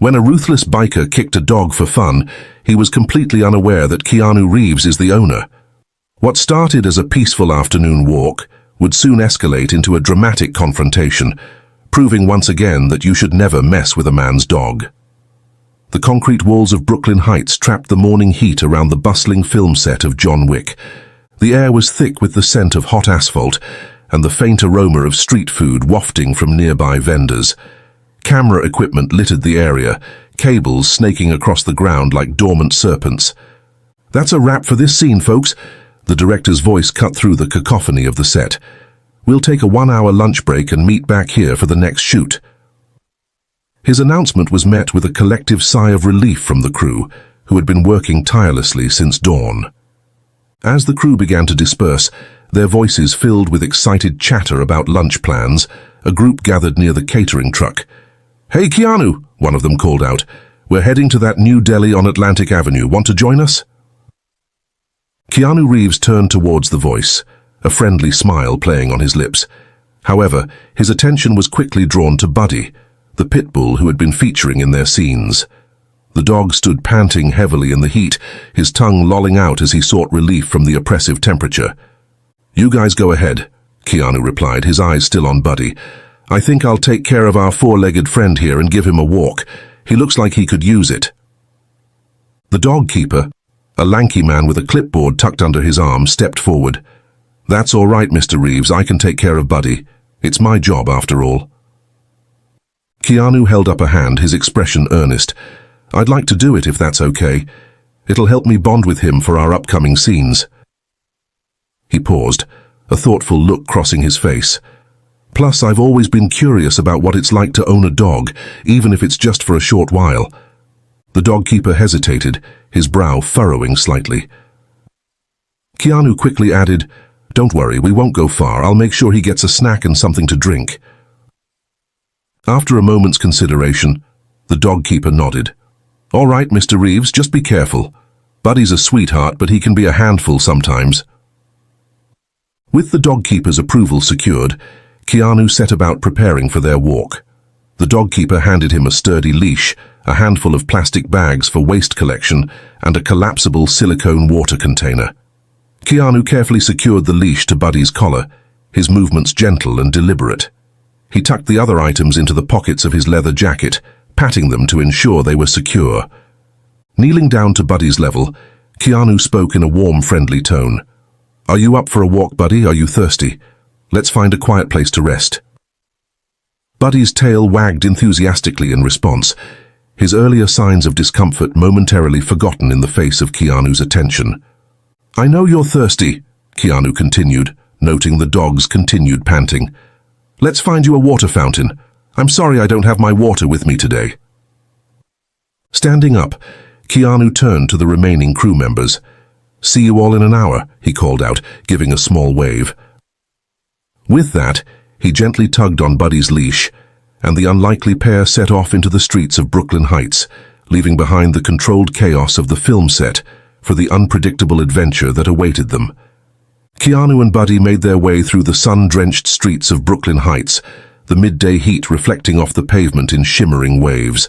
When a ruthless biker kicked a dog for fun, he was completely unaware that Keanu Reeves is the owner. What started as a peaceful afternoon walk would soon escalate into a dramatic confrontation, proving once again that you should never mess with a man's dog. The concrete walls of Brooklyn Heights trapped the morning heat around the bustling film set of John Wick. The air was thick with the scent of hot asphalt and the faint aroma of street food wafting from nearby vendors. Camera equipment littered the area, cables snaking across the ground like dormant serpents. "That's a wrap for this scene, folks," the director's voice cut through the cacophony of the set. "We'll take a 1-hour lunch break and meet back here for the next shoot." His announcement was met with a collective sigh of relief from the crew, who had been working tirelessly since dawn. As the crew began to disperse, their voices filled with excited chatter about lunch plans, a group gathered near the catering truck. "Hey Keanu," one of them called out, "we're heading to that new deli on Atlantic Avenue. Want to join us?" Keanu Reeves turned towards the voice, a friendly smile playing on his lips. However, his attention was quickly drawn to Buddy, the pit bull who had been featuring in their scenes. The dog stood panting heavily in the heat, his tongue lolling out as he sought relief from the oppressive temperature. "You guys go ahead," Keanu replied, his eyes still on Buddy. "I think I'll take care of our four-legged friend here and give him a walk. He looks like he could use it." The dog keeper, a lanky man with a clipboard tucked under his arm, stepped forward. "That's all right, Mr. Reeves, I can take care of Buddy. It's my job, after all." Keanu held up a hand, his expression earnest. "I'd like to do it if that's okay. It'll help me bond with him for our upcoming scenes." He paused, a thoughtful look crossing his face. "Plus, I've always been curious about what it's like to own a dog, even if it's just for a short while." The dog keeper hesitated, his brow furrowing slightly. Keanu quickly added, "Don't worry, we won't go far. I'll make sure he gets a snack and something to drink." After a moment's consideration, the dog keeper nodded. "All right, Mr. Reeves, just be careful. Buddy's a sweetheart, but he can be a handful sometimes." With the dog keeper's approval secured, Keanu set about preparing for their walk. The dog keeper handed him a sturdy leash, a handful of plastic bags for waste collection, and a collapsible silicone water container. Keanu carefully secured the leash to Buddy's collar, his movements gentle and deliberate. He tucked the other items into the pockets of his leather jacket, patting them to ensure they were secure. Kneeling down to Buddy's level, Keanu spoke in a warm, friendly tone. "Are you up for a walk, Buddy? Are you thirsty? Let's find a quiet place to rest." Buddy's tail wagged enthusiastically in response, his earlier signs of discomfort momentarily forgotten in the face of Keanu's attention. "I know you're thirsty," Keanu continued, noting the dog's continued panting. "Let's find you a water fountain. I'm sorry I don't have my water with me today." Standing up, Keanu turned to the remaining crew members. "See you all in an hour," he called out, giving a small wave. With that, he gently tugged on Buddy's leash, and the unlikely pair set off into the streets of Brooklyn Heights, leaving behind the controlled chaos of the film set for the unpredictable adventure that awaited them. Keanu and Buddy made their way through the sun-drenched streets of Brooklyn Heights, the midday heat reflecting off the pavement in shimmering waves.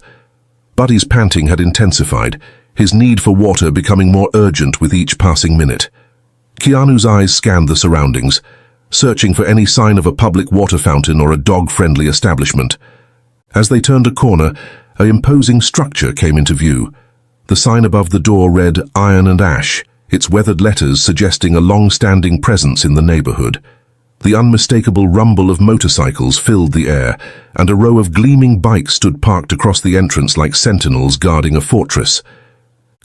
Buddy's panting had intensified, his need for water becoming more urgent with each passing minute. Keanu's eyes scanned the surroundings, searching for any sign of a public water fountain or a dog-friendly establishment. As they turned a corner, an imposing structure came into view. The sign above the door read "Iron and Ash," its weathered letters suggesting a long-standing presence in the neighborhood. The unmistakable rumble of motorcycles filled the air, and a row of gleaming bikes stood parked across the entrance like sentinels guarding a fortress.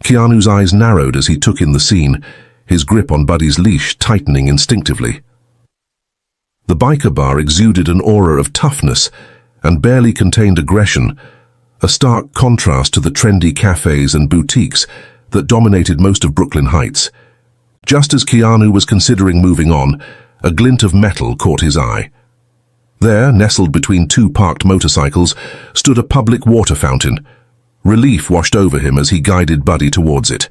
Keanu's eyes narrowed as he took in the scene, his grip on Buddy's leash tightening instinctively. The biker bar exuded an aura of toughness and barely contained aggression, a stark contrast to the trendy cafes and boutiques that dominated most of Brooklyn Heights. Just as Keanu was considering moving on, a glint of metal caught his eye. There, nestled between two parked motorcycles, stood a public water fountain. Relief washed over him as he guided Buddy towards it.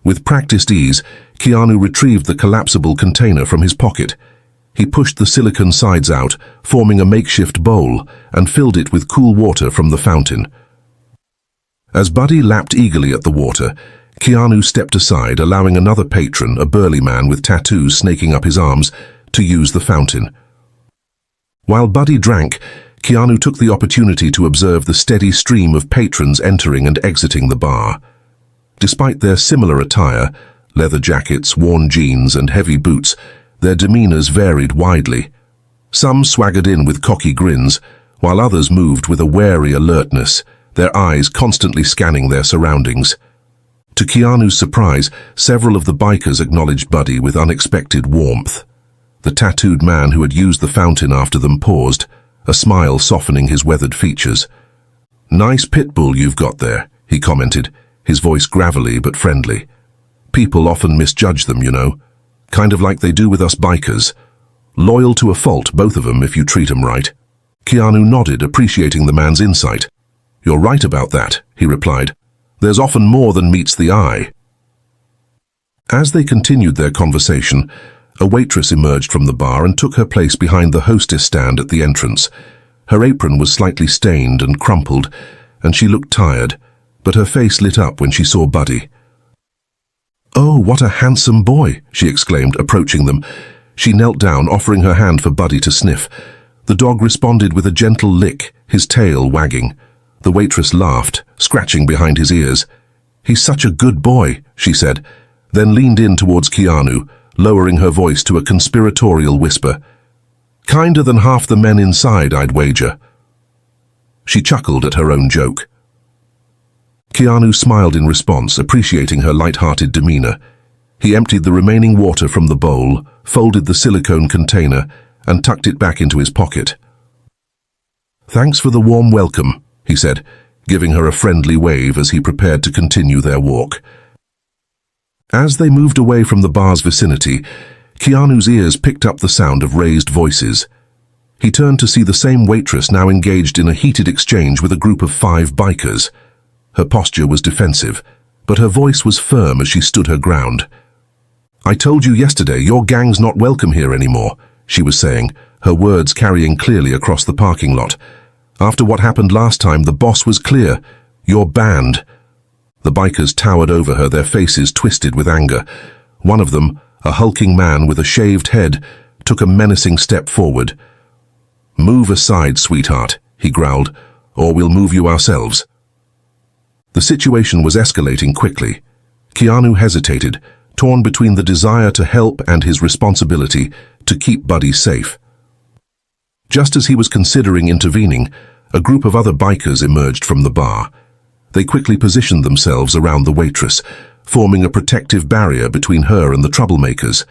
With practiced ease, Keanu retrieved the collapsible container from his pocket. He pushed the silicone sides out, forming a makeshift bowl, and filled it with cool water from the fountain. As Buddy lapped eagerly at the water, Keanu stepped aside, allowing another patron, a burly man with tattoos snaking up his arms, to use the fountain. While Buddy drank, Keanu took the opportunity to observe the steady stream of patrons entering and exiting the bar. Despite their similar attire, leather jackets, worn jeans, and heavy boots, their demeanors varied widely. Some swaggered in with cocky grins, while others moved with a wary alertness, their eyes constantly scanning their surroundings. To Keanu's surprise, several of the bikers acknowledged Buddy with unexpected warmth. The tattooed man who had used the fountain after them paused, a smile softening his weathered features. "Nice pit bull you've got there," he commented, his voice gravelly but friendly. "People often misjudge them, you know. Kind of like they do with us bikers. Loyal to a fault, both of them, if you treat 'em right." Keanu nodded, appreciating the man's insight. "You're right about that," he replied. "There's often more than meets the eye." As they continued their conversation, a waitress emerged from the bar and took her place behind the hostess stand at the entrance. Her apron was slightly stained and crumpled, and she looked tired, but her face lit up when she saw Buddy. "Oh, what a handsome boy," she exclaimed, approaching them. She knelt down, offering her hand for Buddy to sniff. The dog responded with a gentle lick, his tail wagging. The waitress laughed, scratching behind his ears. "He's such a good boy," she said, then leaned in towards Keanu, lowering her voice to a conspiratorial whisper. "Kinder than half the men inside, I'd wager." She chuckled at her own joke. Keanu smiled in response, appreciating her light-hearted demeanor. He emptied the remaining water from the bowl, folded the silicone container, and tucked it back into his pocket. "Thanks for the warm welcome," he said, giving her a friendly wave as he prepared to continue their walk. As they moved away from the bar's vicinity, Keanu's ears picked up the sound of raised voices. He turned to see the same waitress now engaged in a heated exchange with a group of 5 bikers. Her posture was defensive, but her voice was firm as she stood her ground. "I told you yesterday, your gang's not welcome here anymore," she was saying, her words carrying clearly across the parking lot. "After what happened last time, the boss was clear. You're banned." The bikers towered over her, their faces twisted with anger. One of them, a hulking man with a shaved head, took a menacing step forward. "Move aside, sweetheart," he growled, "or we'll move you ourselves." The situation was escalating quickly. Keanu hesitated, torn between the desire to help and his responsibility to keep Buddy safe. Just as he was considering intervening, a group of other bikers emerged from the bar. They quickly positioned themselves around the waitress, forming a protective barrier between her and the troublemakers.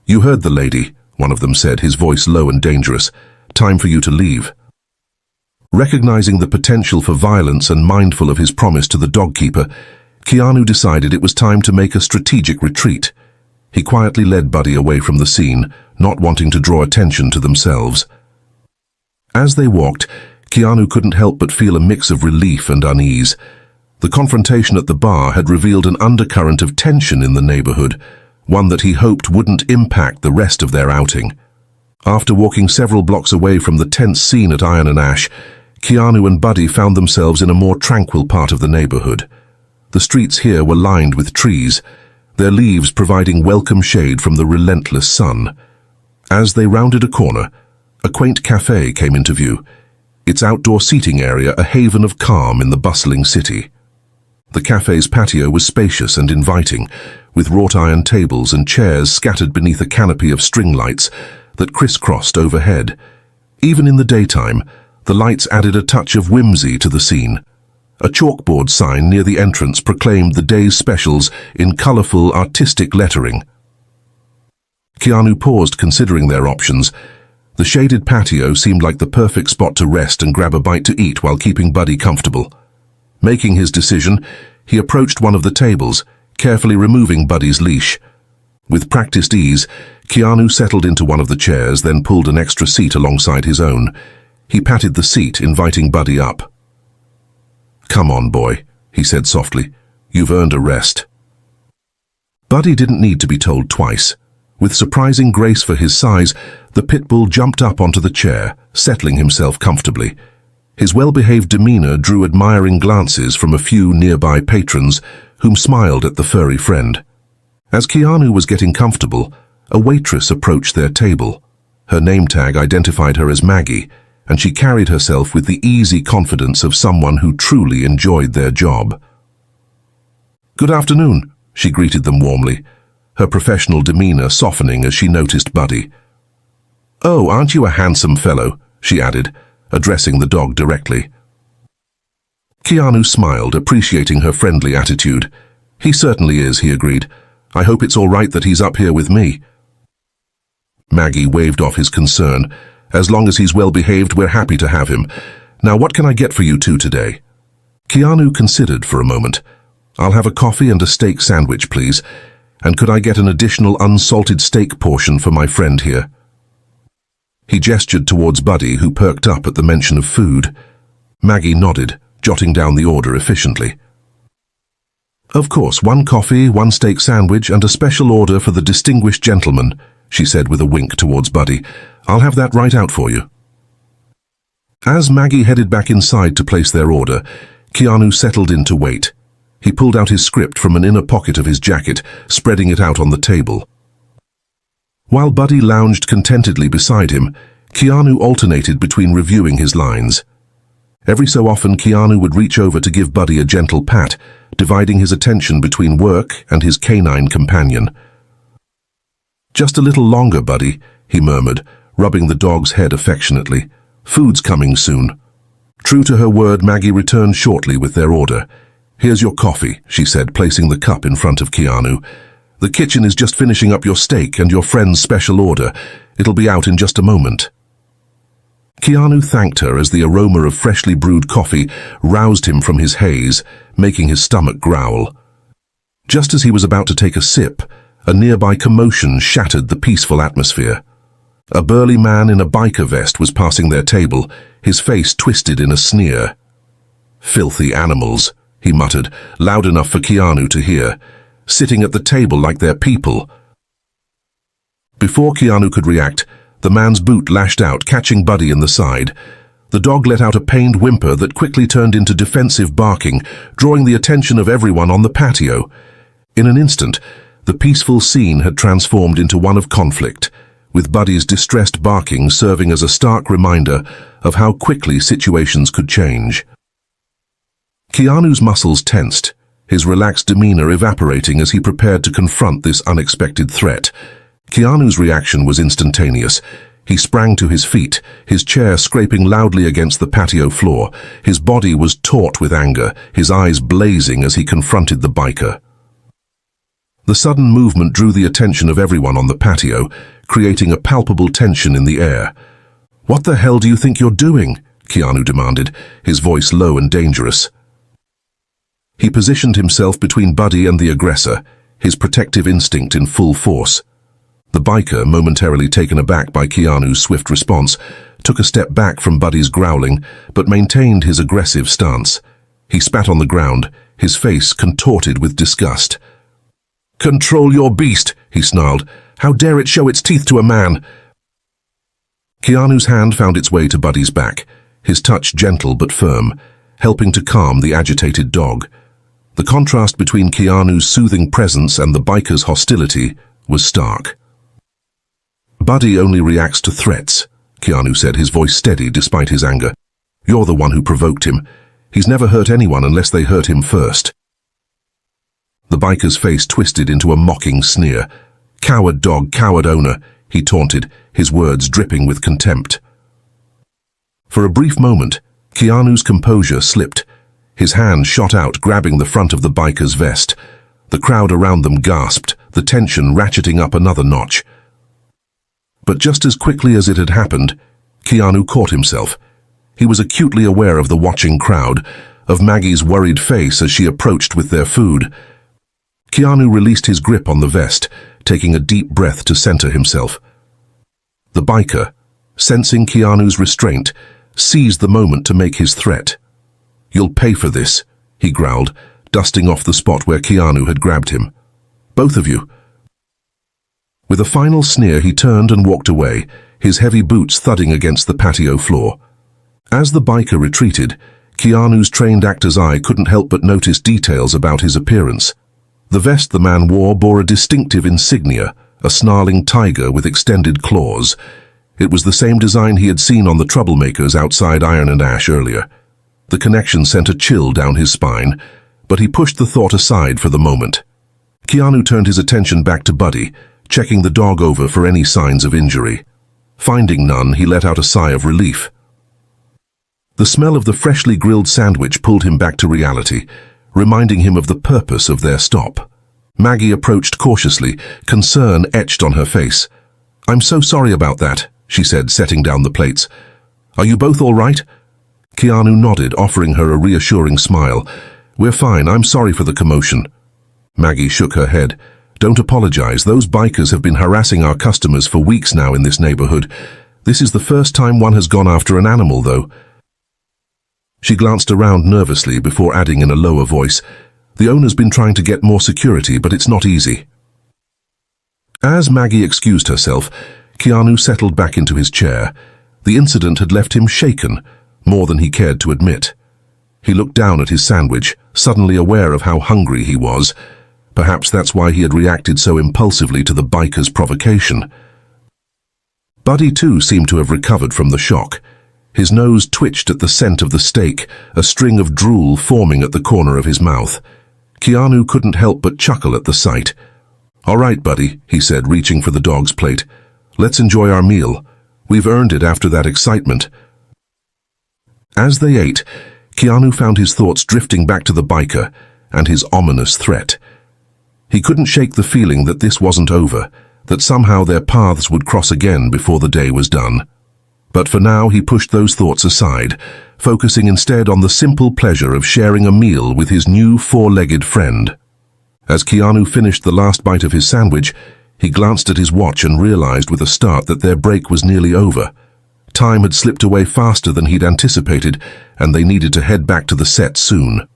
"You heard the lady," one of them said, his voice low and dangerous. "Time for you to leave." Recognizing the potential for violence and mindful of his promise to the dogkeeper, Keanu decided it was time to make a strategic retreat. He quietly led Buddy away from the scene, not wanting to draw attention to themselves. As they walked, Keanu couldn't help but feel a mix of relief and unease. The confrontation at the bar had revealed an undercurrent of tension in the neighborhood, one that he hoped wouldn't impact the rest of their outing. After walking several blocks away from the tense scene at Iron and Ash, Keanu and Buddy found themselves in a more tranquil part of the neighborhood. The streets here were lined with trees, their leaves providing welcome shade from the relentless sun. As they rounded a corner, a quaint cafe came into view, its outdoor seating area a haven of calm in the bustling city. The cafe's patio was spacious and inviting, with wrought iron tables and chairs scattered beneath a canopy of string lights that crisscrossed overhead. Even in the daytime, the lights added a touch of whimsy to the scene. A chalkboard sign near the entrance proclaimed the day's specials in colorful, artistic lettering. Keanu paused, considering their options. The shaded patio seemed like the perfect spot to rest and grab a bite to eat while keeping Buddy comfortable. Making his decision, he approached one of the tables, carefully removing Buddy's leash. With practiced ease, Keanu settled into one of the chairs, then pulled an extra seat alongside his own. He patted the seat, inviting Buddy up. "Come on, boy," he said softly. "You've earned a rest." Buddy didn't need to be told twice. With surprising grace for his size, the pit bull jumped up onto the chair, settling himself comfortably. His well-behaved demeanor drew admiring glances from a few nearby patrons whom smiled at the furry friend. As Keanu was getting comfortable, a waitress approached their table. Her name tag identified her as Maggie, and she carried herself with the easy confidence of someone who truly enjoyed their job. "Good afternoon," she greeted them warmly, her professional demeanor softening as she noticed Buddy. "Oh, aren't you a handsome fellow?" she added, addressing the dog directly. Keanu smiled, appreciating her friendly attitude. "He certainly is," he agreed. "I hope it's all right that he's up here with me." Maggie waved off his concern. "As long as he's well-behaved, we're happy to have him. Now, what can I get for you two today?" Keanu considered for a moment. "I'll have a coffee and a steak sandwich, please. And could I get an additional unsalted steak portion for my friend here?" He gestured towards Buddy, who perked up at the mention of food. Maggie nodded, jotting down the order efficiently. "Of course, one coffee, one steak sandwich, and a special order for the distinguished gentleman," she said with a wink towards Buddy. "I'll have that right out for you." As Maggie headed back inside to place their order, Keanu settled in to wait. He pulled out his script from an inner pocket of his jacket, spreading it out on the table. While Buddy lounged contentedly beside him, Keanu alternated between reviewing his lines. Every so often, Keanu would reach over to give Buddy a gentle pat, dividing his attention between work and his canine companion. "Just a little longer, Buddy," he murmured, rubbing the dog's head affectionately. "Food's coming soon." True to her word, Maggie returned shortly with their order. "Here's your coffee," she said, placing the cup in front of Keanu. "The kitchen is just finishing up your steak and your friend's special order. It'll be out in just a moment." Keanu thanked her as the aroma of freshly brewed coffee roused him from his haze, making his stomach growl. Just as he was about to take a sip, a nearby commotion shattered the peaceful atmosphere. A burly man in a biker vest was passing their table, his face twisted in a sneer. "Filthy animals," he muttered, loud enough for Keanu to hear. "Sitting at the table like they're people." Before Keanu could react, the man's boot lashed out, catching Buddy in the side. The dog let out a pained whimper that quickly turned into defensive barking, drawing the attention of everyone on the patio. In an instant, the peaceful scene had transformed into one of conflict, with Buddy's distressed barking serving as a stark reminder of how quickly situations could change. Keanu's muscles tensed, his relaxed demeanor evaporating as he prepared to confront this unexpected threat. Keanu's reaction was instantaneous. He sprang to his feet, his chair scraping loudly against the patio floor. His body was taut with anger, his eyes blazing as he confronted the biker. The sudden movement drew the attention of everyone on the patio, creating a palpable tension in the air. "What the hell do you think you're doing?" Keanu demanded, his voice low and dangerous. He positioned himself between Buddy and the aggressor, his protective instinct in full force. The biker, momentarily taken aback by Keanu's swift response, took a step back from Buddy's growling, but maintained his aggressive stance. He spat on the ground, his face contorted with disgust. "Control your beast," he snarled. "How dare it show its teeth to a man?" Keanu's hand found its way to Buddy's back, his touch gentle but firm, helping to calm the agitated dog. The contrast between Keanu's soothing presence and the biker's hostility was stark. "Buddy only reacts to threats," Keanu said, his voice steady despite his anger. "You're the one who provoked him. He's never hurt anyone unless they hurt him first." The biker's face twisted into a mocking sneer. "Coward dog, coward owner," he taunted, his words dripping with contempt. For a brief moment, Keanu's composure slipped. His hand shot out, grabbing the front of the biker's vest. The crowd around them gasped, the tension ratcheting up another notch. But just as quickly as it had happened, Keanu caught himself. He was acutely aware of the watching crowd, of Maggie's worried face as she approached with their food. Keanu released his grip on the vest, taking a deep breath to center himself. The biker, sensing Keanu's restraint, seized the moment to make his threat. "You'll pay for this," he growled, dusting off the spot where Keanu had grabbed him. "Both of you." With a final sneer, he turned and walked away, his heavy boots thudding against the patio floor. As the biker retreated, Keanu's trained actor's eye couldn't help but notice details about his appearance. The vest the man wore bore a distinctive insignia, a snarling tiger with extended claws. It was the same design he had seen on the troublemakers outside Iron and Ash earlier. The connection sent a chill down his spine, but he pushed the thought aside for the moment. Keanu turned his attention back to Buddy, checking the dog over for any signs of injury. Finding none, he let out a sigh of relief. The smell of the freshly grilled sandwich pulled him back to reality, reminding him of the purpose of their stop. Maggie approached cautiously, concern etched on her face. "I'm so sorry about that," she said, setting down the plates. "Are you both all right?" Keanu nodded, offering her a reassuring smile. "We're fine, I'm sorry for the commotion." Maggie shook her head. "Don't apologize, those bikers have been harassing our customers for weeks now in this neighborhood. This is the first time one has gone after an animal, though." She glanced around nervously before adding in a lower voice, "The owner's been trying to get more security, but it's not easy." As Maggie excused herself, Keanu settled back into his chair. The incident had left him shaken, more than he cared to admit. He looked down at his sandwich, suddenly aware of how hungry he was. Perhaps that's why he had reacted so impulsively to the biker's provocation. Buddy, too, seemed to have recovered from the shock. His nose twitched at the scent of the steak, a string of drool forming at the corner of his mouth. Keanu couldn't help but chuckle at the sight. "All right, Buddy," he said, reaching for the dog's plate. "Let's enjoy our meal. We've earned it after that excitement." As they ate, Keanu found his thoughts drifting back to the biker and his ominous threat. He couldn't shake the feeling that this wasn't over, that somehow their paths would cross again before the day was done. But for now he pushed those thoughts aside, focusing instead on the simple pleasure of sharing a meal with his new four-legged friend. As Keanu finished the last bite of his sandwich, he glanced at his watch and realized with a start that their break was nearly over. Time had slipped away faster than he'd anticipated, and they needed to head back to the set soon.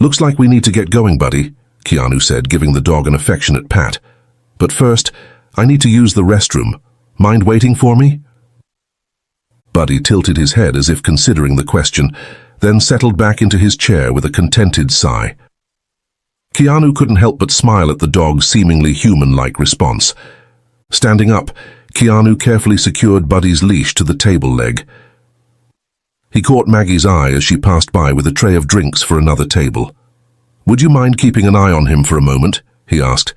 "Looks like we need to get going, Buddy," Keanu said, giving the dog an affectionate pat. "But first, I need to use the restroom. Mind waiting for me?" Buddy tilted his head as if considering the question, then settled back into his chair with a contented sigh. Keanu couldn't help but smile at the dog's seemingly human-like response. Standing up, Keanu carefully secured Buddy's leash to the table leg. He caught Maggie's eye as she passed by with a tray of drinks for another table. "Would you mind keeping an eye on him for a moment?" he asked.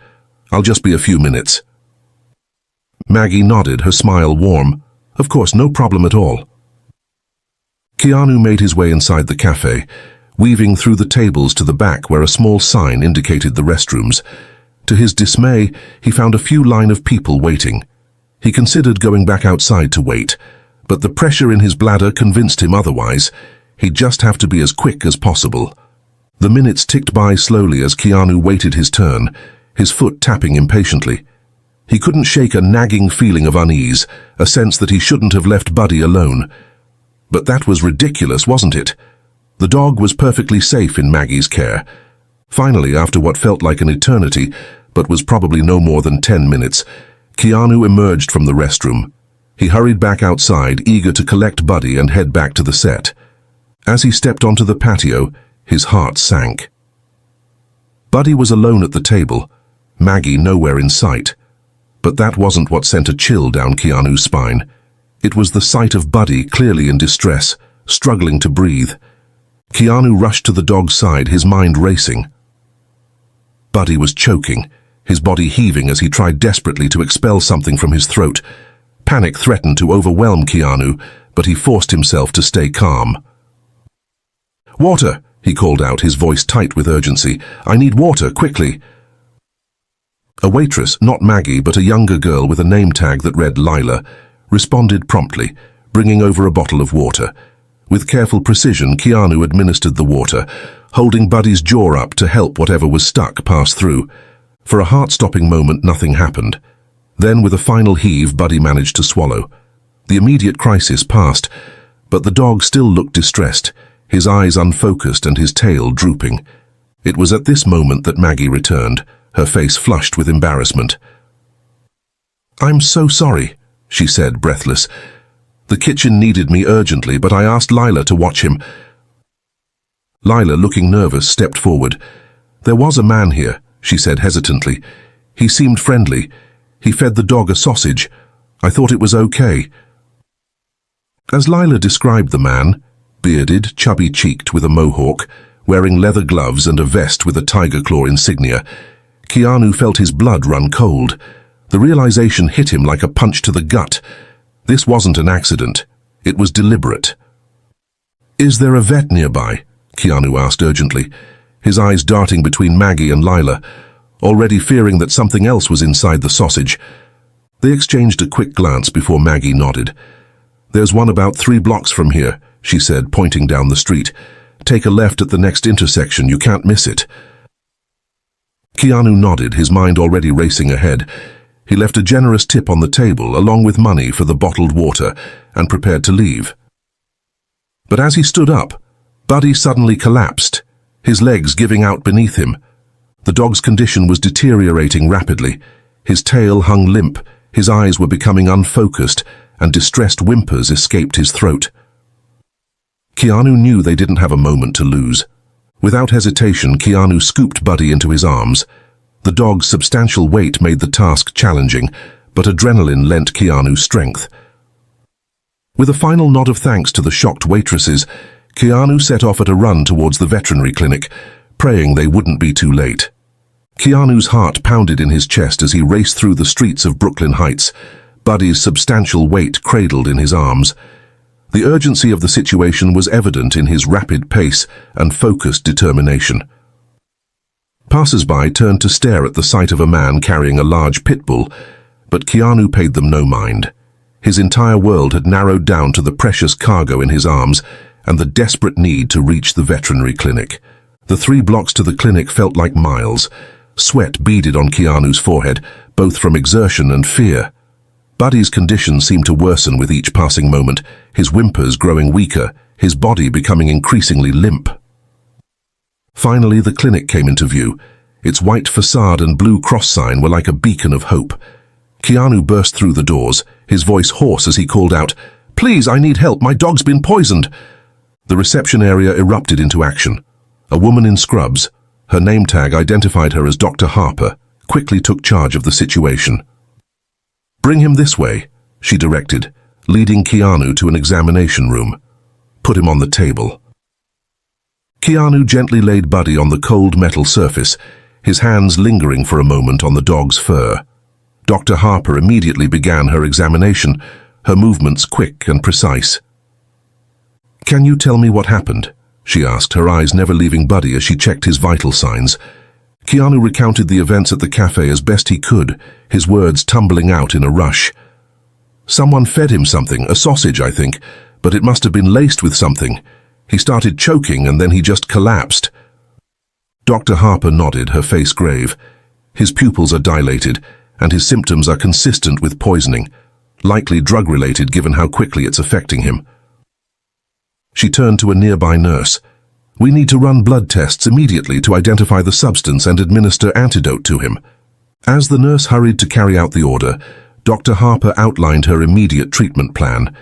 "I'll just be a few minutes." Maggie nodded, her smile warm. "Of course, no problem at all." Keanu made his way inside the cafe, weaving through the tables to the back where a small sign indicated the restrooms. To his dismay, he found a few line of people waiting. He considered going back outside to wait, but the pressure in his bladder convinced him otherwise. He'd just have to be as quick as possible. The minutes ticked by slowly as Keanu waited his turn, his foot tapping impatiently. He couldn't shake a nagging feeling of unease, a sense that he shouldn't have left Buddy alone. But that was ridiculous, wasn't it? The dog was perfectly safe in Maggie's care. Finally, after what felt like an eternity, but was probably no more than 10 minutes, Keanu emerged from the restroom. He hurried back outside, eager to collect Buddy and head back to the set. As he stepped onto the patio, his heart sank. Buddy was alone at the table, Maggie nowhere in sight. But that wasn't what sent a chill down Keanu's spine. It was the sight of Buddy clearly in distress, struggling to breathe. Keanu rushed to the dog's side, his mind racing. Buddy was choking, his body heaving as he tried desperately to expel something from his throat. Panic threatened to overwhelm Keanu, but he forced himself to stay calm. "Water!" he called out, his voice tight with urgency. "I need water, quickly!" A waitress, not Maggie, but a younger girl with a name tag that read Lila, responded promptly, bringing over a bottle of water. With careful precision, Keanu administered the water, holding Buddy's jaw up to help whatever was stuck pass through. For a heart-stopping moment, nothing happened. Then, with a final heave, Buddy managed to swallow. The immediate crisis passed, but the dog still looked distressed, his eyes unfocused and his tail drooping. It was at this moment that Maggie returned, her face flushed with embarrassment. "I'm so sorry," she said, breathless. The kitchen needed me urgently, but I asked Lila to watch him. Lila, looking nervous, stepped forward. There was a man here, she said hesitantly. He seemed friendly. He fed the dog a sausage. I thought it was okay. As Lila described the man, bearded, chubby-cheeked with a mohawk, wearing leather gloves and a vest with a tiger claw insignia, Keanu felt his blood run cold. The realization hit him like a punch to the gut. This wasn't an accident. It was deliberate. "Is there a vet nearby?" Keanu asked urgently, his eyes darting between Maggie and Lila, already fearing that something else was inside the sausage. They exchanged a quick glance before Maggie nodded. "There's one about 3 blocks from here," she said, pointing down the street. "Take a left at the next intersection. You can't miss it." Keanu nodded, his mind already racing ahead. He left a generous tip on the table, along with money for the bottled water, and prepared to leave. But as he stood up, Buddy suddenly collapsed, his legs giving out beneath him. The dog's condition was deteriorating rapidly. His tail hung limp, his eyes were becoming unfocused, and distressed whimpers escaped his throat. Keanu knew they didn't have a moment to lose. Without hesitation, Keanu scooped Buddy into his arms. The dog's substantial weight made the task challenging, but adrenaline lent Keanu strength. With a final nod of thanks to the shocked waitresses, Keanu set off at a run towards the veterinary clinic, praying they wouldn't be too late. Keanu's heart pounded in his chest as he raced through the streets of Brooklyn Heights, Buddy's substantial weight cradled in his arms. The urgency of the situation was evident in his rapid pace and focused determination. Passers-by turned to stare at the sight of a man carrying a large pit bull, but Keanu paid them no mind. His entire world had narrowed down to the precious cargo in his arms and the desperate need to reach the veterinary clinic. The 3 blocks to the clinic felt like miles. Sweat beaded on Keanu's forehead, both from exertion and fear. Buddy's condition seemed to worsen with each passing moment, his whimpers growing weaker, his body becoming increasingly limp. Finally, the clinic came into view. Its white facade and blue cross sign were like a beacon of hope. Keanu burst through the doors, his voice hoarse as he called out, "Please, I need help, my dog's been poisoned." The reception area erupted into action. A woman in scrubs, her name tag identified her as Dr. Harper, quickly took charge of the situation. "Bring him this way," she directed, leading Keanu to an examination room. "Put him on the table." Keanu gently laid Buddy on the cold metal surface, his hands lingering for a moment on the dog's fur. Dr. Harper immediately began her examination, her movements quick and precise. "Can you tell me what happened?" she asked, her eyes never leaving Buddy as she checked his vital signs. Keanu recounted the events at the cafe as best he could, his words tumbling out in a rush. "Someone fed him something, a sausage, I think, but it must have been laced with something. He started choking and then he just collapsed." Dr. Harper nodded, her face grave. "His pupils are dilated, and his symptoms are consistent with poisoning, likely drug-related given how quickly it's affecting him." She turned to a nearby nurse. "We need to run blood tests immediately to identify the substance and administer antidote to him." As the nurse hurried to carry out the order, Dr. Harper outlined her immediate treatment plan.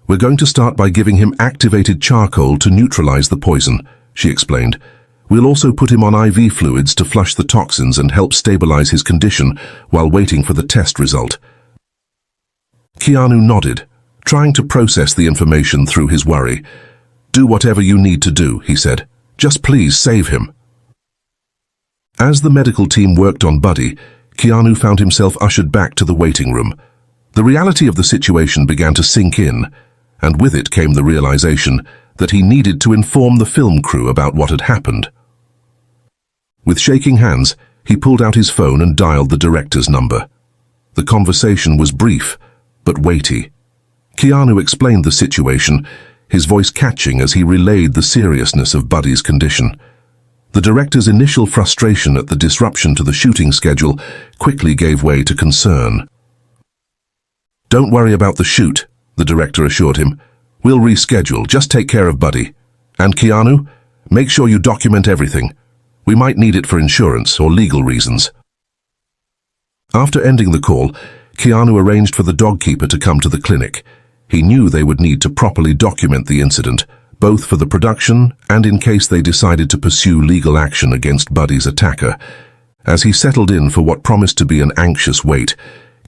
"We're going to start by giving him activated charcoal to neutralize the poison," she explained. "We'll also put him on IV fluids to flush the toxins and help stabilize his condition while waiting for the test result." Keanu nodded, trying to process the information through his worry. "Do whatever you need to do," he said. "Just please save him." As the medical team worked on Buddy, Keanu found himself ushered back to the waiting room. The reality of the situation began to sink in, and with it came the realization that he needed to inform the film crew about what had happened. With shaking hands, he pulled out his phone and dialed the director's number. The conversation was brief, but weighty. Keanu explained the situation, his voice catching as he relayed the seriousness of Buddy's condition. The director's initial frustration at the disruption to the shooting schedule quickly gave way to concern. "Don't worry about the shoot," the director assured him. "We'll reschedule, just take care of Buddy. And Keanu, make sure you document everything. We might need it for insurance or legal reasons." After ending the call, Keanu arranged for the dog keeper to come to the clinic. He knew they would need to properly document the incident, both for the production and in case they decided to pursue legal action against Buddy's attacker. As he settled in for what promised to be an anxious wait,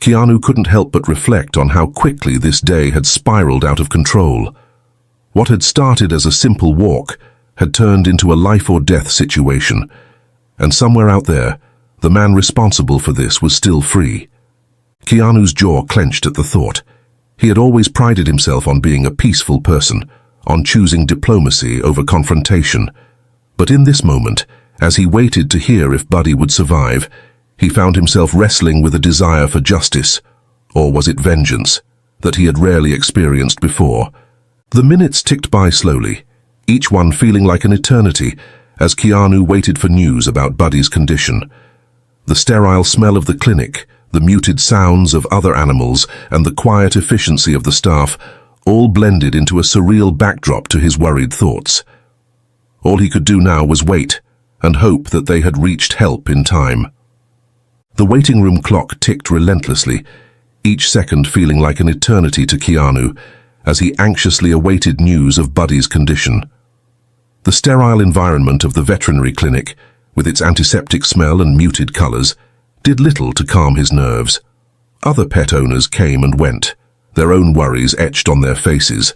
Keanu couldn't help but reflect on how quickly this day had spiraled out of control. What had started as a simple walk had turned into a life-or-death situation, and somewhere out there, the man responsible for this was still free. Keanu's jaw clenched at the thought. He had always prided himself on being a peaceful person, on choosing diplomacy over confrontation. But in this moment, as he waited to hear if Buddy would survive, he found himself wrestling with a desire for justice, or was it vengeance, that he had rarely experienced before. The minutes ticked by slowly, each one feeling like an eternity, as Keanu waited for news about Buddy's condition. The sterile smell of the clinic, the muted sounds of other animals, and the quiet efficiency of the staff all blended into a surreal backdrop to his worried thoughts. All he could do now was wait, and hope that they had reached help in time. The waiting room clock ticked relentlessly, each second feeling like an eternity to Keanu, as he anxiously awaited news of Buddy's condition. The sterile environment of the veterinary clinic, with its antiseptic smell and muted colors, did little to calm his nerves. Other pet owners came and went, their own worries etched on their faces,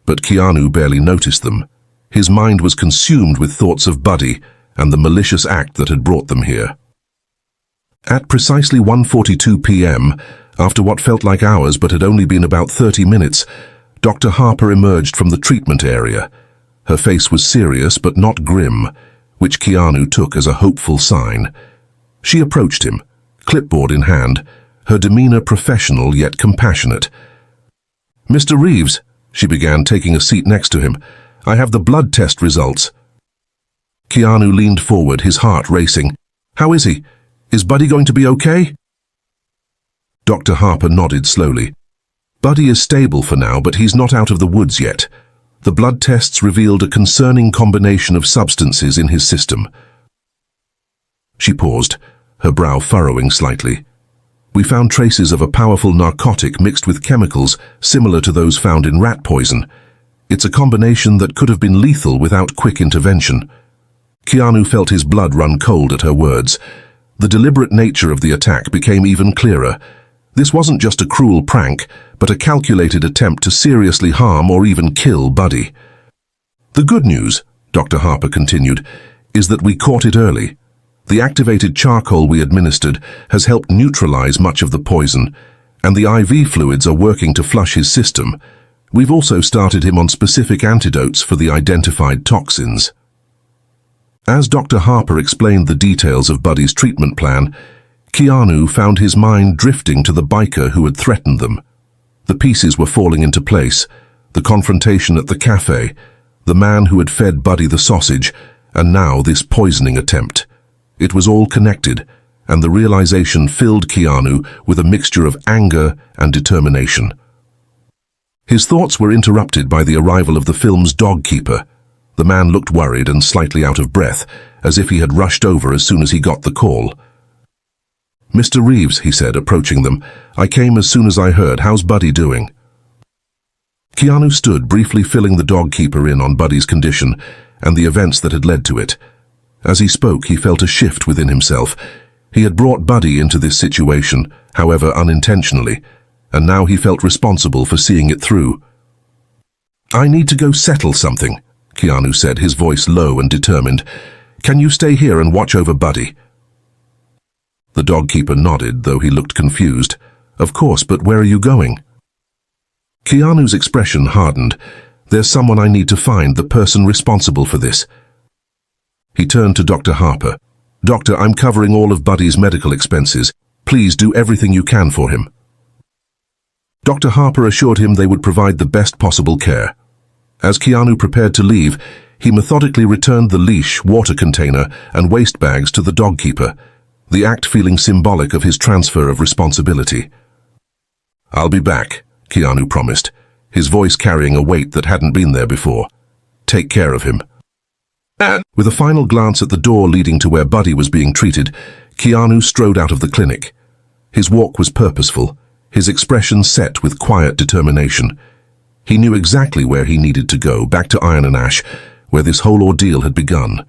but Keanu barely noticed them. His mind was consumed with thoughts of Buddy and the malicious act that had brought them here. At precisely 1:42 p.m., after what felt like hours but had only been about 30 minutes, Dr. Harper emerged from the treatment area. Her face was serious but not grim, which Keanu took as a hopeful sign. She approached him, clipboard in hand, her demeanor professional yet compassionate. "Mr. Reeves," she began, taking a seat next to him, "I have the blood test results." Keanu leaned forward, his heart racing. "How is he? Is Buddy going to be okay?" Dr. Harper nodded slowly. "Buddy is stable for now, but he's not out of the woods yet. The blood tests revealed a concerning combination of substances in his system." She paused, her brow furrowing slightly. "We found traces of a powerful narcotic mixed with chemicals similar to those found in rat poison. It's a combination that could have been lethal without quick intervention." Keanu felt his blood run cold at her words. The deliberate nature of the attack became even clearer. This wasn't just a cruel prank, but a calculated attempt to seriously harm or even kill Buddy. "The good news," Dr. Harper continued, "is that we caught it early. The activated charcoal we administered has helped neutralize much of the poison, and the IV fluids are working to flush his system. We've also started him on specific antidotes for the identified toxins." As Dr. Harper explained the details of Buddy's treatment plan, Keanu found his mind drifting to the biker who had threatened them. The pieces were falling into place: the confrontation at the cafe, the man who had fed Buddy the sausage, and now this poisoning attempt. It was all connected, and the realization filled Keanu with a mixture of anger and determination. His thoughts were interrupted by the arrival of the film's dog keeper. The man looked worried and slightly out of breath, as if he had rushed over as soon as he got the call. "Mr. Reeves," he said, approaching them, "I came as soon as I heard. How's Buddy doing?" Keanu stood, briefly filling the dog keeper in on Buddy's condition and the events that had led to it. As he spoke, he felt a shift within himself. He had brought Buddy into this situation, however unintentionally, and now he felt responsible for seeing it through. "I need to go settle something," Keanu said, his voice low and determined. "Can you stay here and watch over Buddy?" The dog keeper nodded, though he looked confused. "Of course, but where are you going?" Keanu's expression hardened. "There's someone I need to find, the person responsible for this." He turned to Dr. Harper. "Doctor, I'm covering all of Buddy's medical expenses. Please do everything you can for him." Dr. Harper assured him they would provide the best possible care. As Keanu prepared to leave, he methodically returned the leash, water container, and waste bags to the dog keeper, the act feeling symbolic of his transfer of responsibility. "I'll be back," Keanu promised, his voice carrying a weight that hadn't been there before. "Take care of him." With a final glance at the door leading to where Buddy was being treated, Keanu strode out of the clinic. His walk was purposeful, his expression set with quiet determination. He knew exactly where he needed to go, back to Iron and Ash, where this whole ordeal had begun.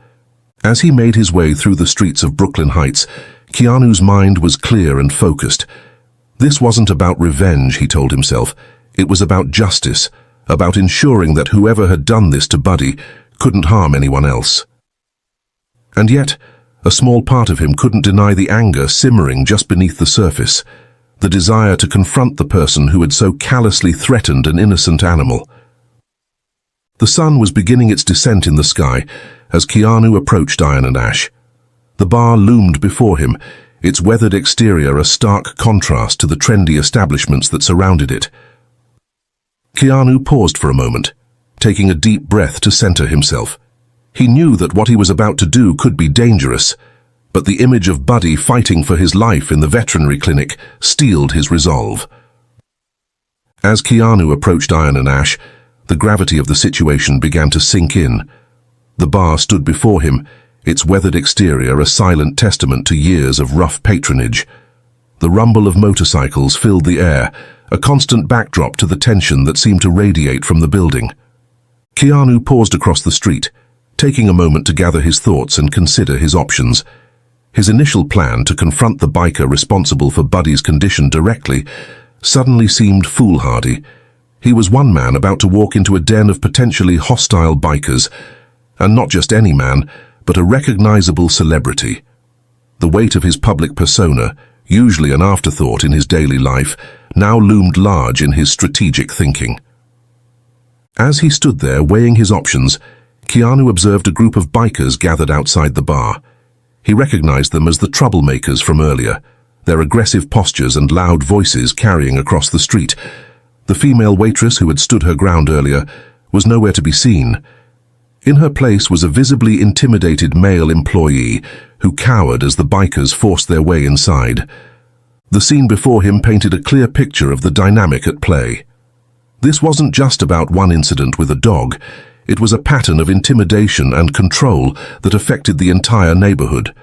As he made his way through the streets of Brooklyn Heights, Keanu's mind was clear and focused. This wasn't about revenge, he told himself. It was about justice, about ensuring that whoever had done this to Buddy couldn't harm anyone else. And yet, a small part of him couldn't deny the anger simmering just beneath the surface, the desire to confront the person who had so callously threatened an innocent animal. The sun was beginning its descent in the sky as Keanu approached Iron and Ash. The bar loomed before him, its weathered exterior a stark contrast to the trendy establishments that surrounded it. Keanu paused for a moment, taking a deep breath to center himself. He knew that what he was about to do could be dangerous, but the image of Buddy fighting for his life in the veterinary clinic steeled his resolve. As Keanu approached Iron and Ash, the gravity of the situation began to sink in. The bar stood before him, its weathered exterior a silent testament to years of rough patronage. The rumble of motorcycles filled the air, a constant backdrop to the tension that seemed to radiate from the building. Keanu paused across the street, taking a moment to gather his thoughts and consider his options. His initial plan to confront the biker responsible for Buddy's condition directly suddenly seemed foolhardy. He was one man about to walk into a den of potentially hostile bikers, and not just any man, but a recognizable celebrity. The weight of his public persona, usually an afterthought in his daily life, now loomed large in his strategic thinking. As he stood there weighing his options, Keanu observed a group of bikers gathered outside the bar. He recognized them as the troublemakers from earlier, their aggressive postures and loud voices carrying across the street. The female waitress who had stood her ground earlier was nowhere to be seen. In her place was a visibly intimidated male employee who cowered as the bikers forced their way inside. The scene before him painted a clear picture of the dynamic at play. This wasn't just about one incident with a dog. It was a pattern of intimidation and control that affected the entire neighborhood.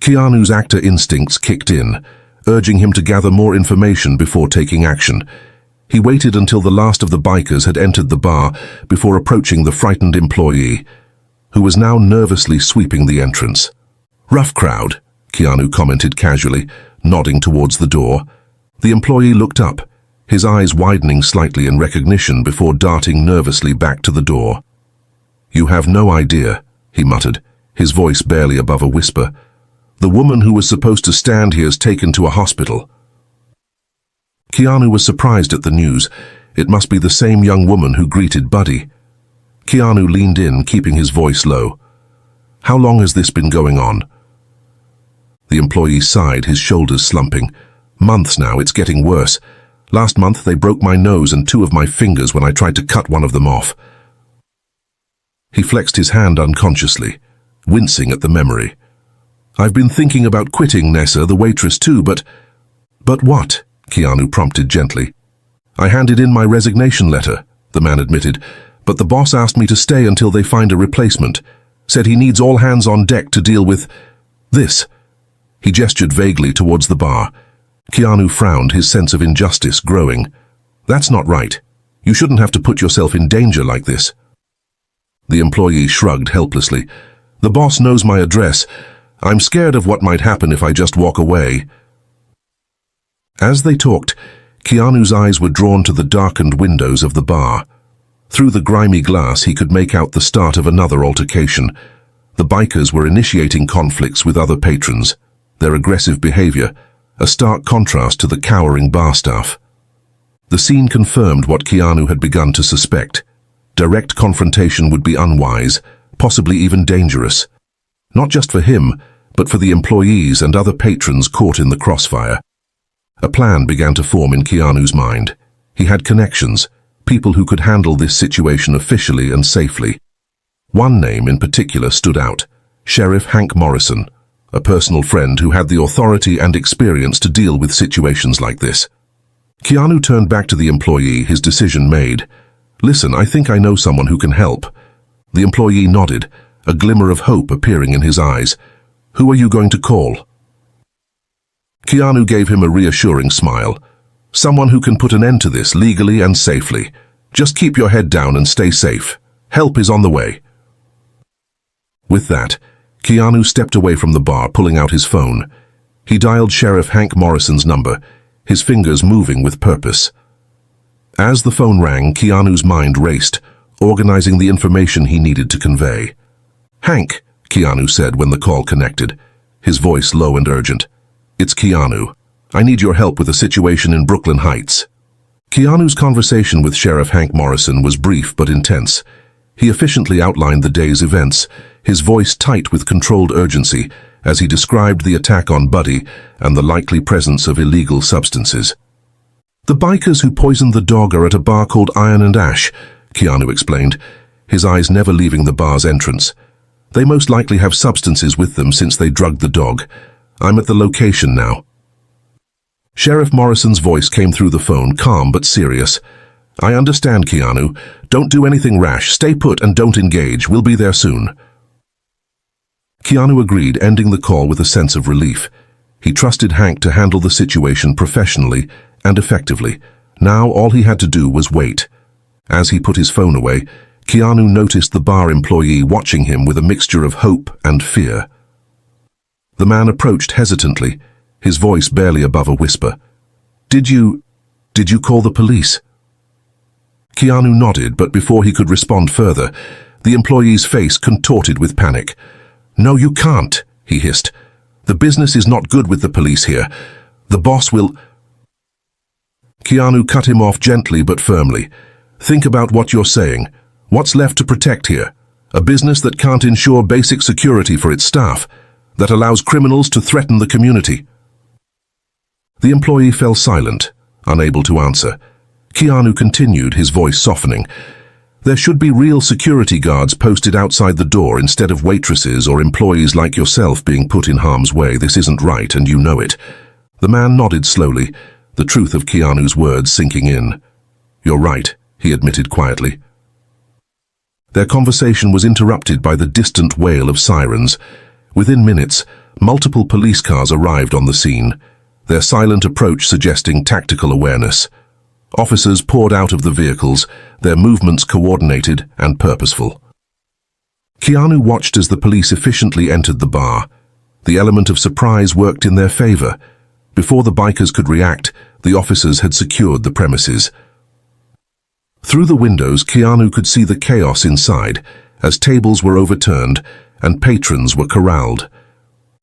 Keanu's actor instincts kicked in, urging him to gather more information before taking action. He waited until the last of the bikers had entered the bar before approaching the frightened employee, who was now nervously sweeping the entrance. "Rough crowd," Keanu commented casually, nodding towards the door. The employee looked up, his eyes widening slightly in recognition before darting nervously back to the door. "You have no idea," he muttered, his voice barely above a whisper. "The woman who was supposed to stand here is taken to a hospital." Keanu was surprised at the news. It must be the same young woman who greeted Buddy. Keanu leaned in, keeping his voice low. "How long has this been going on?" The employee sighed, his shoulders slumping. "Months now, it's getting worse. Last month they broke my nose and 2 of my fingers when I tried to cut one of them off." He flexed his hand unconsciously, wincing at the memory. "I've been thinking about quitting, Nessa, the waitress too, but..." "But what?" Keanu prompted gently. "I handed in my resignation letter," the man admitted, "but the boss asked me to stay until they find a replacement. Said he needs all hands on deck to deal with this." He gestured vaguely towards the bar. Keanu frowned, his sense of injustice growing. "That's not right. You shouldn't have to put yourself in danger like this." The employee shrugged helplessly. "The boss knows my address. I'm scared of what might happen if I just walk away." As they talked, Keanu's eyes were drawn to the darkened windows of the bar. Through the grimy glass, he could make out the start of another altercation. The bikers were initiating conflicts with other patrons, their aggressive behavior a stark contrast to the cowering bar staff. The scene confirmed what Keanu had begun to suspect. Direct confrontation would be unwise, possibly even dangerous. Not just for him, but for the employees and other patrons caught in the crossfire. A plan began to form in Keanu's mind. He had connections, people who could handle this situation officially and safely. One name in particular stood out, Sheriff Hank Morrison, a personal friend who had the authority and experience to deal with situations like this. Keanu turned back to the employee, his decision made. "Listen, I think I know someone who can help." The employee nodded, a glimmer of hope appearing in his eyes. "Who are you going to call?" Keanu gave him a reassuring smile. "Someone who can put an end to this legally and safely. Just keep your head down and stay safe. Help is on the way." With that, Keanu stepped away from the bar, pulling out his phone. He dialed Sheriff Hank Morrison's number, his fingers moving with purpose. As the phone rang, Keanu's mind raced, organizing the information he needed to convey. "Hank," Keanu said when the call connected, his voice low and urgent. "It's Keanu. I need your help with a situation in Brooklyn Heights." Keanu's conversation with Sheriff Hank Morrison was brief but intense. He efficiently outlined the day's events, his voice tight with controlled urgency, as he described the attack on Buddy and the likely presence of illegal substances. "The bikers who poisoned the dog are at a bar called Iron and Ash," Keanu explained, his eyes never leaving the bar's entrance. "They most likely have substances with them since they drugged the dog. I'm at the location now." Sheriff Morrison's voice came through the phone, calm but serious. "I understand, Keanu. Don't do anything rash. Stay put and don't engage. We'll be there soon." Keanu agreed, ending the call with a sense of relief. He trusted Hank to handle the situation professionally and effectively. Now all he had to do was wait. As he put his phone away, Keanu noticed the bar employee watching him with a mixture of hope and fear. The man approached hesitantly, his voice barely above a whisper. Did you call the police?" Keanu nodded, but before he could respond further, the employee's face contorted with panic. "No, you can't," he hissed. "The business is not good with the police here. The boss will—" Keanu cut him off gently but firmly. "Think about what you're saying. What's left to protect here? A business that can't ensure basic security for its staff, that allows criminals to threaten the community." The employee fell silent, unable to answer. Keanu continued, his voice softening. "There should be real security guards posted outside the door instead of waitresses or employees like yourself being put in harm's way. This isn't right, and you know it." The man nodded slowly, the truth of Keanu's words sinking in. "You're right," he admitted quietly. Their conversation was interrupted by the distant wail of sirens. Within minutes, multiple police cars arrived on the scene, their silent approach suggesting tactical awareness. Officers poured out of the vehicles, their movements coordinated and purposeful. Keanu watched as the police efficiently entered the bar. The element of surprise worked in their favor. Before the bikers could react, the officers had secured the premises. Through the windows, Keanu could see the chaos inside, as tables were overturned and patrons were corralled.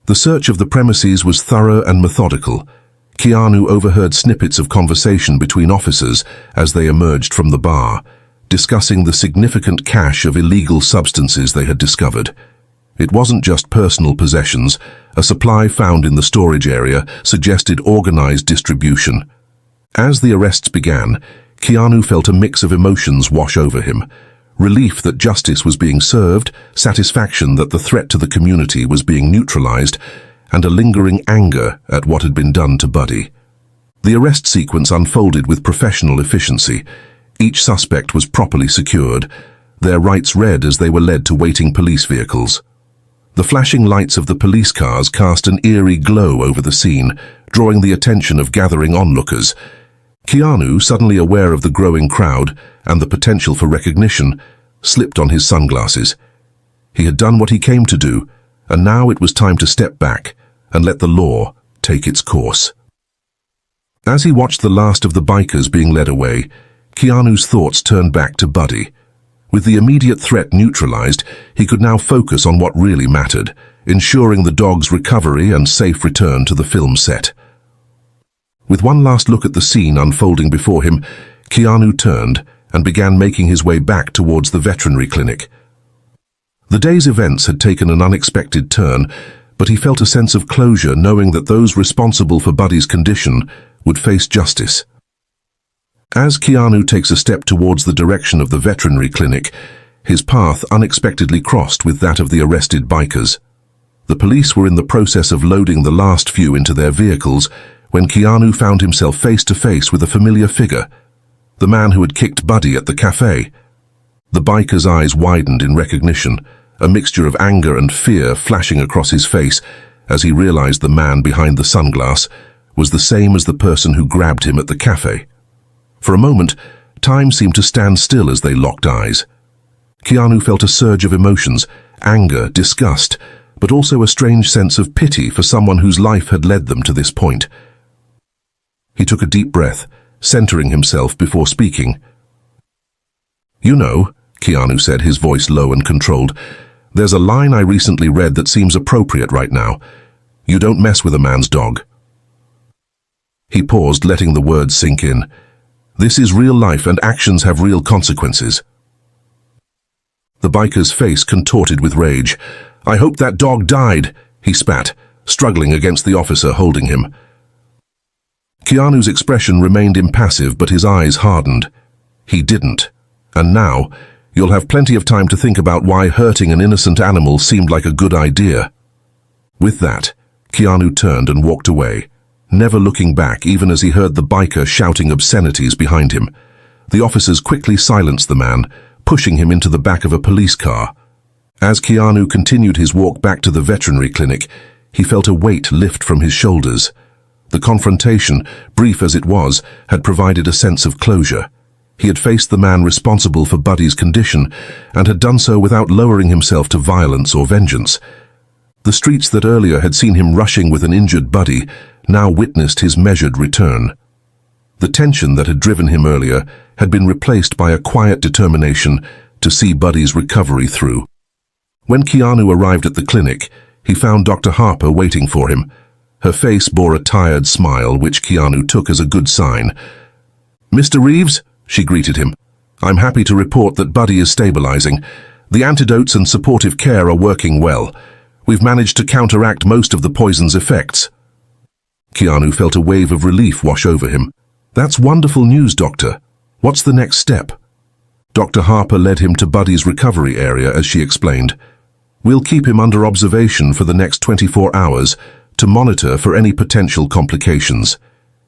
The search of the premises was thorough and methodical. Keanu overheard snippets of conversation between officers as they emerged from the bar, discussing the significant cache of illegal substances they had discovered. It wasn't just personal possessions. A supply found in the storage area suggested organized distribution. As the arrests began, Keanu felt a mix of emotions wash over him. Relief that justice was being served, satisfaction that the threat to the community was being neutralized, and a lingering anger at what had been done to Buddy. The arrest sequence unfolded with professional efficiency. Each suspect was properly secured, their rights read as they were led to waiting police vehicles. The flashing lights of the police cars cast an eerie glow over the scene, drawing the attention of gathering onlookers. Keanu, suddenly aware of the growing crowd and the potential for recognition, slipped on his sunglasses. He had done what he came to do, and now it was time to step back and let the law take its course. As he watched the last of the bikers being led away, Keanu's thoughts turned back to Buddy. With the immediate threat neutralized, he could now focus on what really mattered, ensuring the dog's recovery and safe return to the film set. With one last look at the scene unfolding before him, Keanu turned and began making his way back towards the veterinary clinic. The day's events had taken an unexpected turn, but he felt a sense of closure knowing that those responsible for Buddy's condition would face justice. As Keanu takes a step towards the direction of the veterinary clinic, his path unexpectedly crossed with that of the arrested bikers. The police were in the process of loading the last few into their vehicles when Keanu found himself face to face with a familiar figure, the man who had kicked Buddy at the cafe. The biker's eyes widened in recognition, a mixture of anger and fear flashing across his face as he realized the man behind the sunglass was the same as the person who grabbed him at the cafe. For a moment, Time seemed to stand still as they locked eyes. Keanu felt a surge of emotions, anger, disgust, but also a strange sense of pity for someone whose life had led them to this point. He took a deep breath, centering himself before speaking. "You know," Keanu said, his voice low and controlled, "there's a line I recently read that seems appropriate right now. You don't mess with a man's dog." He paused, letting the words sink in. This is real life and actions have real consequences. The biker's face contorted with rage. "I hope that dog died," he spat, struggling against the officer holding him. Keanu's expression remained impassive, but his eyes hardened. He didn't. And now, you'll have plenty of time to think about why hurting an innocent animal seemed like a good idea. With that, Keanu turned and walked away, never looking back even as he heard the biker shouting obscenities behind him. The officers quickly silenced the man, pushing him into the back of a police car. As Keanu continued his walk back to the veterinary clinic, he felt a weight lift from his shoulders. The confrontation, brief as it was, had provided a sense of closure. He had faced the man responsible for Buddy's condition and had done so without lowering himself to violence or vengeance. The streets that earlier had seen him rushing with an injured Buddy now witnessed his measured return. The tension that had driven him earlier had been replaced by a quiet determination to see Buddy's recovery through. When Keanu arrived at the clinic, he found Dr. Harper waiting for him. Her face bore a tired smile, which Keanu took as a good sign. "Mr. Reeves," she greeted him, "I'm happy to report that Buddy is stabilizing. The antidotes and supportive care are working well. We've managed to counteract most of the poison's effects." Keanu felt a wave of relief wash over him. "That's wonderful news, Doctor. What's the next step?" Dr. Harper led him to Buddy's recovery area as she explained. "We'll keep him under observation for the next 24 hours to monitor for any potential complications.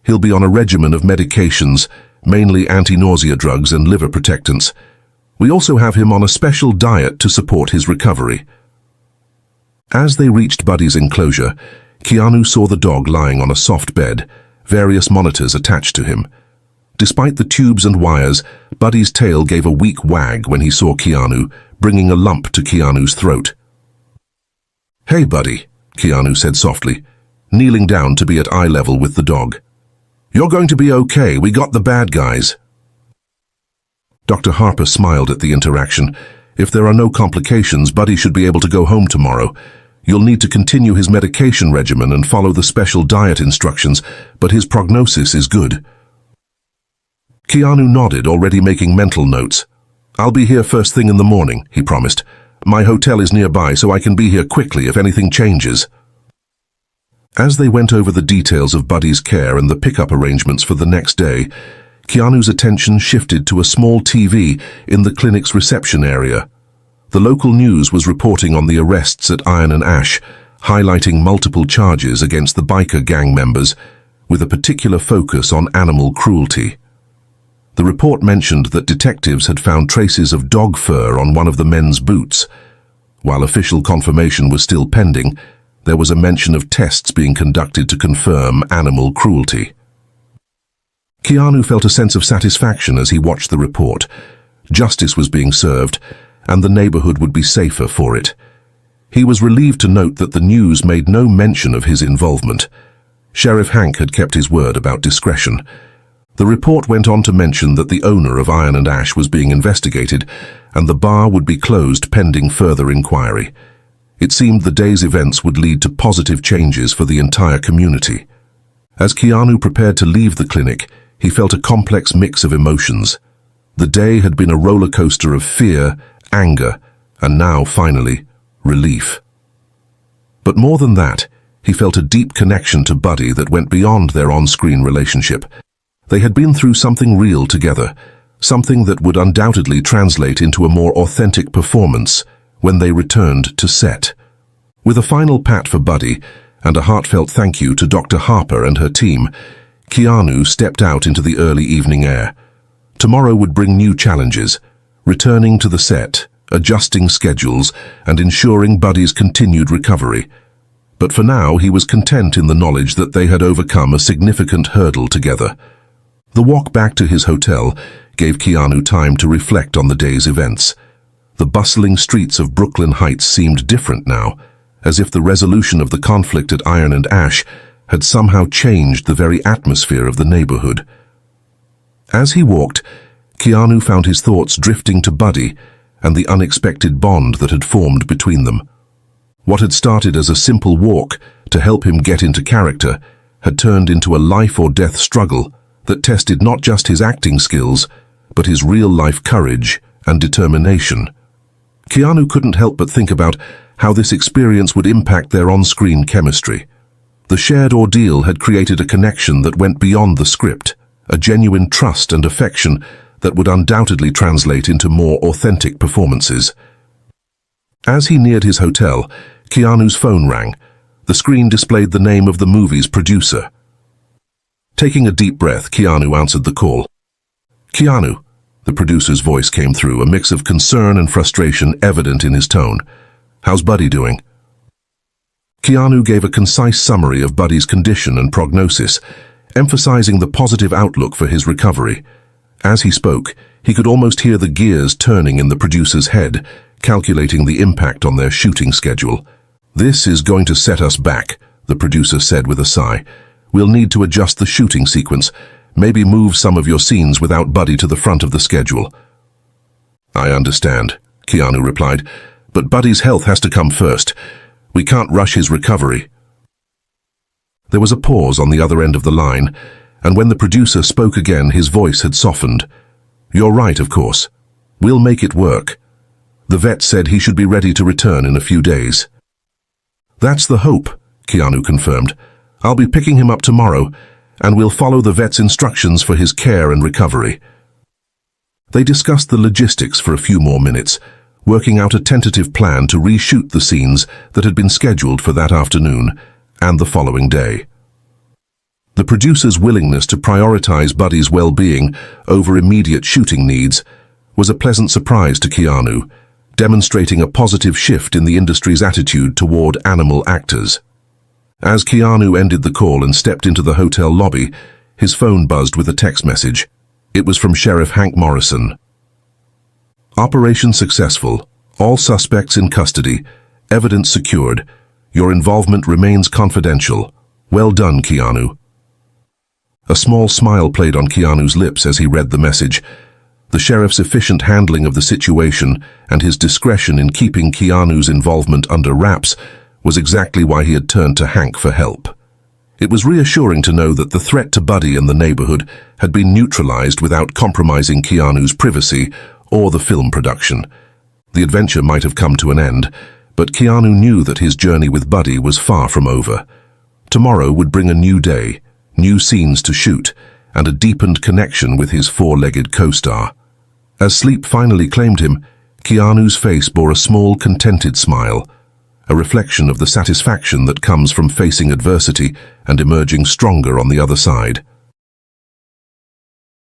He'll be on a regimen of medications, mainly anti-nausea drugs and liver protectants. We also have him on a special diet to support his recovery." As they reached Buddy's enclosure, Keanu saw the dog lying on a soft bed, various monitors attached to him. Despite the tubes and wires, Buddy's tail gave a weak wag when he saw Keanu, bringing a lump to Keanu's throat. "Hey, Buddy," Keanu said softly, kneeling down to be at eye level with the dog. "You're going to be okay. We got the bad guys." Dr. Harper smiled at the interaction. "If there are no complications, Buddy should be able to go home tomorrow. You'll need to continue his medication regimen and follow the special diet instructions, but his prognosis is good." Keanu nodded, already making mental notes. "I'll be here first thing in the morning," he promised. "My hotel is nearby, so I can be here quickly if anything changes." As they went over the details of Buddy's care and the pickup arrangements for the next day, Keanu's attention shifted to a small TV in the clinic's reception area. The local news was reporting on the arrests at Iron and Ash, highlighting multiple charges against the biker gang members, with a particular focus on animal cruelty. The report mentioned that detectives had found traces of dog fur on one of the men's boots. While official confirmation was still pending, there was a mention of tests being conducted to confirm animal cruelty. Keanu felt a sense of satisfaction as he watched the report. Justice was being served, and the neighborhood would be safer for it. He was relieved to note that the news made no mention of his involvement. Sheriff Hank had kept his word about discretion. The report went on to mention that the owner of Iron and Ash was being investigated, and the bar would be closed pending further inquiry. It seemed the day's events would lead to positive changes for the entire community. As Keanu prepared to leave the clinic, he felt a complex mix of emotions. The day had been a roller coaster of fear, anger, and now, finally, relief. But more than that, he felt a deep connection to Buddy that went beyond their on-screen relationship. They had been through something real together, something that would undoubtedly translate into a more authentic performance when they returned to set. With a final pat for Buddy and a heartfelt thank you to Dr. Harper and her team, Keanu stepped out into the early evening air. Tomorrow would bring new challenges, returning to the set, adjusting schedules, and ensuring Buddy's continued recovery. But for now, he was content in the knowledge that they had overcome a significant hurdle together. The walk back to his hotel, gave Keanu time to reflect on the day's events. The bustling streets of Brooklyn Heights seemed different now, as if the resolution of the conflict at Iron and Ash had somehow changed the very atmosphere of the neighborhood. As he walked, Keanu found his thoughts drifting to Buddy and the unexpected bond that had formed between them. What had started as a simple walk to help him get into character had turned into a life-or-death struggle that tested not just his acting skills, but his real-life courage and determination. Keanu couldn't help but think about how this experience would impact their on-screen chemistry. The shared ordeal had created a connection that went beyond the script, a genuine trust and affection that would undoubtedly translate into more authentic performances. As he neared his hotel, Keanu's phone rang. The screen displayed the name of the movie's producer. Taking a deep breath, Keanu answered the call. "Keanu," the producer's voice came through, a mix of concern and frustration evident in his tone. "How's Buddy doing?" Keanu gave a concise summary of Buddy's condition and prognosis, emphasizing the positive outlook for his recovery. As he spoke, he could almost hear the gears turning in the producer's head, calculating the impact on their shooting schedule. "This is going to set us back," the producer said with a sigh. "We'll need to adjust the shooting sequence, maybe move some of your scenes without Buddy to the front of the schedule." "I understand," Keanu replied, "but Buddy's health has to come first. We can't rush his recovery." There was a pause on the other end of the line, and when the producer spoke again, his voice had softened. "You're right, of course. We'll make it work. The vet said he should be ready to return in a few days." "That's the hope," Keanu confirmed. "I'll be picking him up tomorrow, and we'll follow the vet's instructions for his care and recovery." They discussed the logistics for a few more minutes, working out a tentative plan to reshoot the scenes that had been scheduled for that afternoon and the following day. The producer's willingness to prioritize Buddy's well-being over immediate shooting needs was a pleasant surprise to Keanu, demonstrating a positive shift in the industry's attitude toward animal actors. As Keanu ended the call and stepped into the hotel lobby, his phone buzzed with a text message. It was from Sheriff Hank Morrison. "Operation successful. All suspects in custody. Evidence secured. Your involvement remains confidential. Well done, Keanu." A small smile played on Keanu's lips as he read the message. The sheriff's efficient handling of the situation and his discretion in keeping Keanu's involvement under wraps was exactly why he had turned to Hank for help. It was reassuring to know that the threat to Buddy and the neighborhood had been neutralized without compromising Keanu's privacy or the film production. The adventure might have come to an end, but Keanu knew that his journey with Buddy was far from over. Tomorrow would bring a new day, new scenes to shoot, and a deepened connection with his four-legged co-star. As sleep finally claimed him, Keanu's face bore a small, contented smile, a reflection of the satisfaction that comes from facing adversity and emerging stronger on the other side.